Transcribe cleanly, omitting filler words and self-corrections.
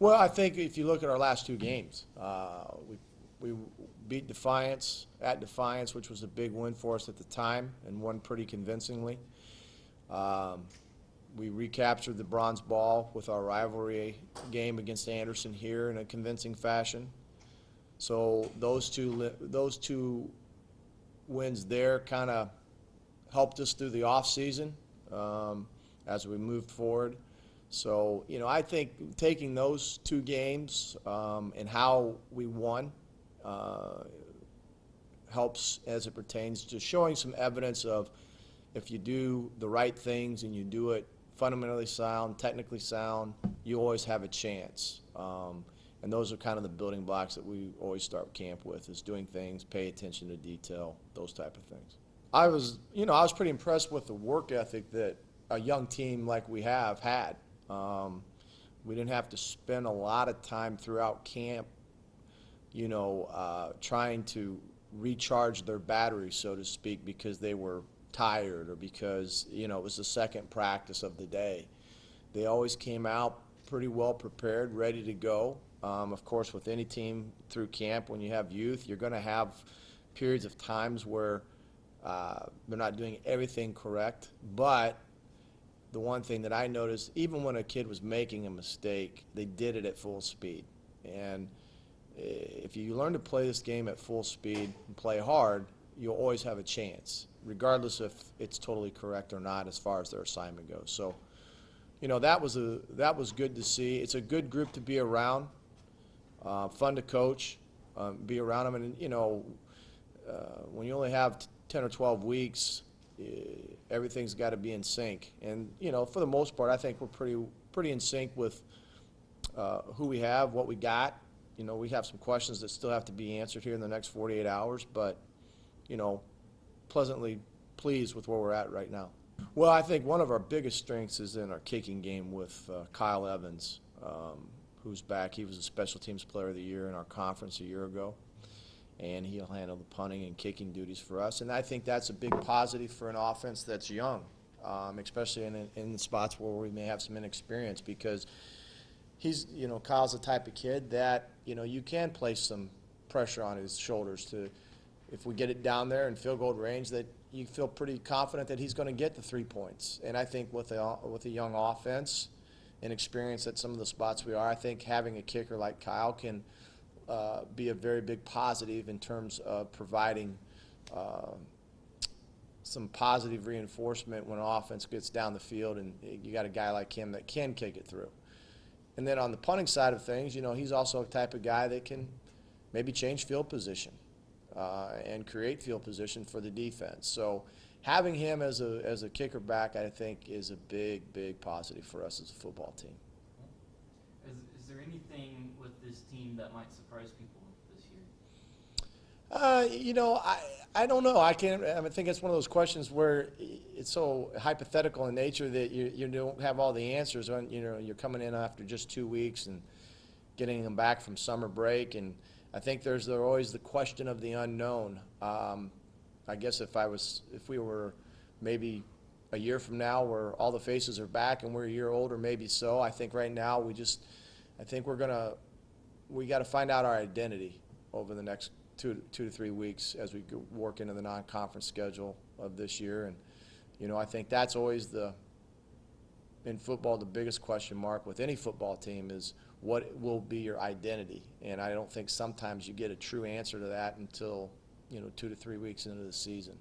Well, I think if you look at our last two games, we beat Defiance at Defiance, which was a big win for us at the time, and won pretty convincingly. Um, we recaptured the bronze ball with our rivalry game against Anderson here in a convincing fashion. So those two wins there kind of helped us through the off season as we moved forward. So, I think taking those two games and how we won uh, helps as it pertains to showing some evidence of if you do the right things and you do it fundamentally sound, technically sound, you always have a chance. And those are kind of the building blocks that we always start camp with, is doing things, pay attention to detail, those type of things. I was pretty impressed with the work ethic that a young team like we have had. We didn't have to spend a lot of time throughout camp, trying to recharge their battery, so to speak, because they were tired or because, it was the second practice of the day. They always came out pretty well prepared, ready to go. Of course, with any team through camp, when you have youth, you're going to have periods of times where they're not doing everything correct. But the one thing that I noticed, even when a kid was making a mistake, they did it at full speed. And if you learn to play this game at full speed and play hard, you'll always have a chance, regardless if it's totally correct or not as far as their assignment goes. So, that was good to see. It's a good group to be around, fun to coach, be around them, and when you only have 10 or 12 weeks, everything's got to be in sync. And for the most part, I think we're pretty in sync with who we have, what we got. We have some questions that still have to be answered here in the next 48 hours, but pleasantly pleased with where we're at right now. Well, I think one of our biggest strengths is in our kicking game with Kyle Evans, who's back. He was a Special Teams Player of the Year in our conference a year ago, and he'll handle the punting and kicking duties for us. And I think that's a big positive for an offense that's young, especially in the spots where we may have some inexperience, because Kyle's the type of kid that, you can place some pressure on his shoulders to, if we get it down there in field goal range, that you feel pretty confident that he's going to get the 3 points. And I think with a young offense and experience at some of the spots we are, I think having a kicker like Kyle can be a very big positive in terms of providing some positive reinforcement when an offense gets down the field and you got a guy like him that can kick it through. And then on the punting side of things, he's also a type of guy that can maybe change field position and create field position for the defense. So having him as a kicker back, I think, is a big, big positive for us as a football team. Is there anything with this team that might surprise people this year? I don't know. I think it's one of those questions where it's so hypothetical in nature that you don't have all the answers when you're coming in after just 2 weeks and getting them back from summer break. And I think there's always the question of the unknown. I guess if we were maybe a year from now where all the faces are back and we're a year older, maybe so. I think right now we got to find out our identity over the next two to 3 weeks as we work into the non-conference schedule of this year. And I think that's always in football, the biggest question mark with any football team is what will be your identity. And I don't think sometimes you get a true answer to that until 2 to 3 weeks into the season.